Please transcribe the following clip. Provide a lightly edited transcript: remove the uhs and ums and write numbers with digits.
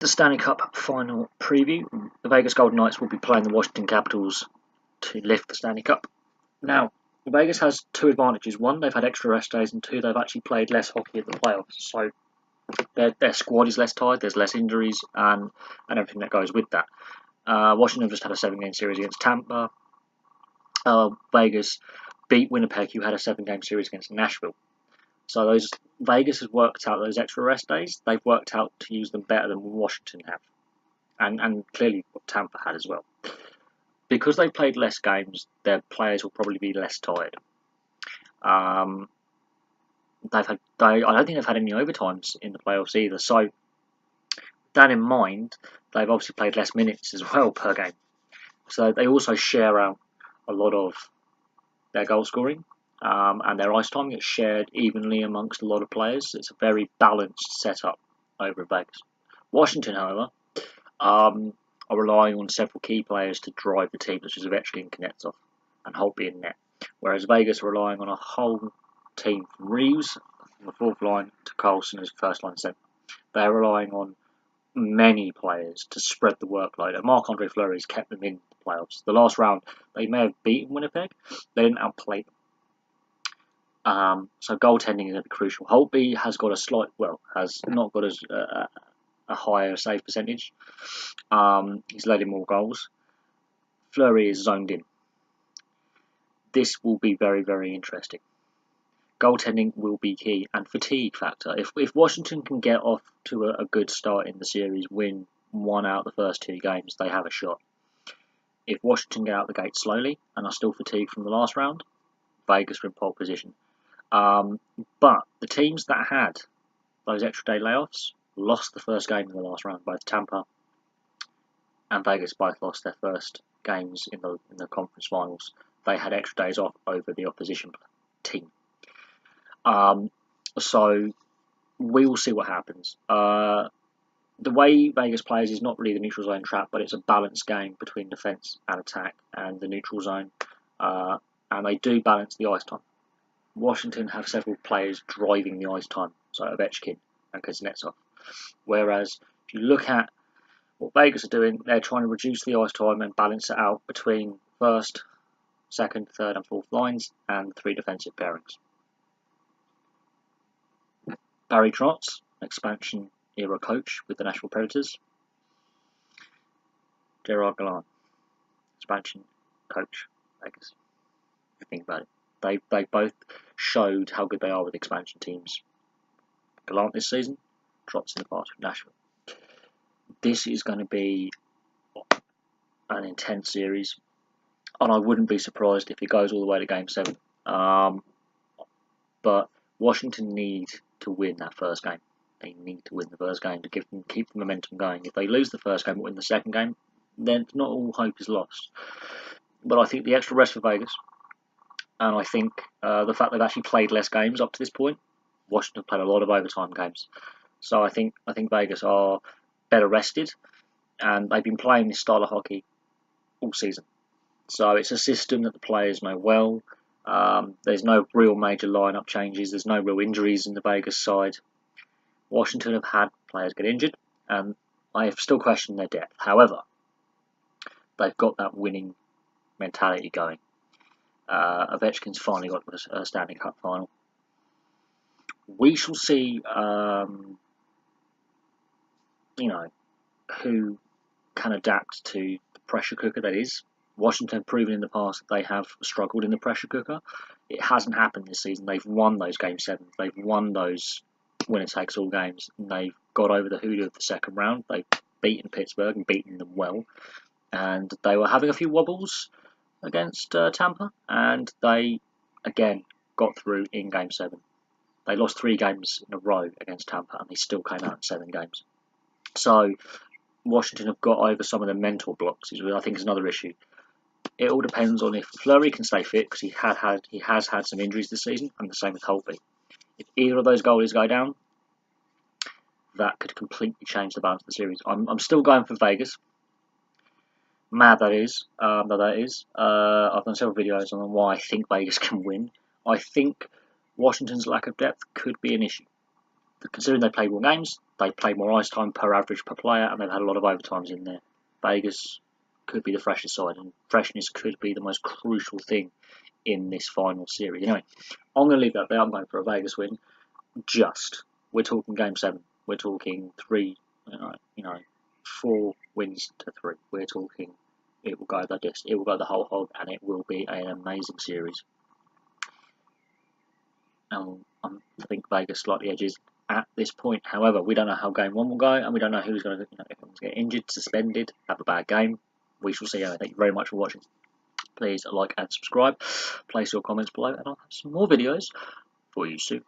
The Stanley Cup final preview. The Vegas Golden Knights will be playing the Washington Capitals to lift the Stanley Cup. Now, Vegas has two advantages. One, they've had extra rest days, and two, they've actually played less hockey in the playoffs. So their squad is less tired, there's less injuries, and everything that goes with that. Washington just had a 7-game series against Tampa. Vegas beat Winnipeg, who had a 7-game series against Nashville. So Vegas has worked out those extra rest days. They've worked out to use them better than Washington have, and clearly what Tampa had as well. Because they've played less games, their players will probably be less tired. I don't think they've had any overtimes in the playoffs either. So, with that in mind, they've obviously played less minutes as well per game. So they also share out a lot of their goal scoring, and their ice time gets shared evenly amongst a lot of players. It's a very balanced setup over in Vegas. Washington, however, are relying on several key players to drive the team, such as Ovechkin, Kuznetsov, and Holtby in net. Whereas Vegas are relying on a whole team from Reeves from the fourth line to Carlson as first line centre. They're relying on many players to spread the workload, and Marc-Andre Fleury's kept them in the playoffs. The last round, they may have beaten Winnipeg, they didn't outplay them. So goaltending is going to be crucial. Holtby has got has not got a higher save percentage. He's led in more goals. Fleury is zoned in. This will be very, very interesting. Goaltending will be key, and fatigue factor. If Washington can get off to a good start in the series, win 1 out of the first 2 games, they have a shot. If Washington get out the gate slowly and are still fatigued from the last round, Vegas are in pole position. But the teams that had those extra day layoffs lost the first game in the last round. Both Tampa and Vegas both lost their first games in the conference finals. They had extra days off over the opposition team. So we will see what happens. The way Vegas plays is not really the neutral zone trap, but it's a balanced game between defence and attack and the neutral zone. And they do balance the ice time. Washington have several players driving the ice time, so Ovechkin and Kuznetsov. Whereas if you look at what Vegas are doing, they're trying to reduce the ice time and balance it out between first, second, third and fourth lines and 3 defensive pairings. Barry Trotz, expansion era coach with the Nashville Predators. Gerard Gallant, expansion coach, Vegas. If you think about it, they both showed how good they are with expansion teams. Gallant this season, Trotz in the past with Nashville. This is going to be an intense series, and I wouldn't be surprised if it goes all the way to Game 7. But Washington need to win that first game. They need to win the first game to keep the momentum going. If they lose the first game but win the second game, then not all hope is lost. But I think the extra rest for Vegas, and I think the fact they've actually played less games up to this point, Washington have played a lot of overtime games. So I think Vegas are better rested, and they've been playing this style of hockey all season. So it's a system that the players know well. There's no real major lineup changes. There's no real injuries in the Vegas side. Washington have had players get injured, and I have still questioned their depth. However, they've got that winning mentality going. Ovechkin's finally got a Stanley Cup final. We shall see, who can adapt to the pressure cooker that is. Washington have proven in the past that they have struggled in the pressure cooker. It hasn't happened this season. They've won those Game 7s. They've won those winner-takes-all games. And they've got over the hoodoo of the second round. They've beaten Pittsburgh and beaten them well. And they were having a few wobbles against Tampa. And they, again, got through in Game 7. They lost 3 games in a row against Tampa, and they still came out in 7 games. So Washington have got over some of the mental blocks, which I think is another issue. It all depends on if Fleury can stay fit, because he has had some injuries this season, and the same with Holtby. If either of those goalies go down, that could completely change the balance of the series. I'm still going for Vegas. Mad that is. I've done several videos on why I think Vegas can win. I think Washington's lack of depth could be an issue. considering they played more games, they played more ice time per average per player, and they've had a lot of overtimes in there. Vegas could be the freshest side, and freshness could be the most crucial thing in this final series. Anyway, I'm going to leave that there. I'm going for a Vegas win. We're talking Game 7. We're talking 4 wins to 3. We're talking it will go it will go the whole hog, and it will be an amazing series. I think Vegas slightly edges at this point. However, we don't know how Game 1 will go, and we don't know who's going to, if anyone's get injured, suspended, have a bad game. We shall see. Thank you very much for watching. Please like and subscribe. Place your comments below, and I'll have some more videos for you soon.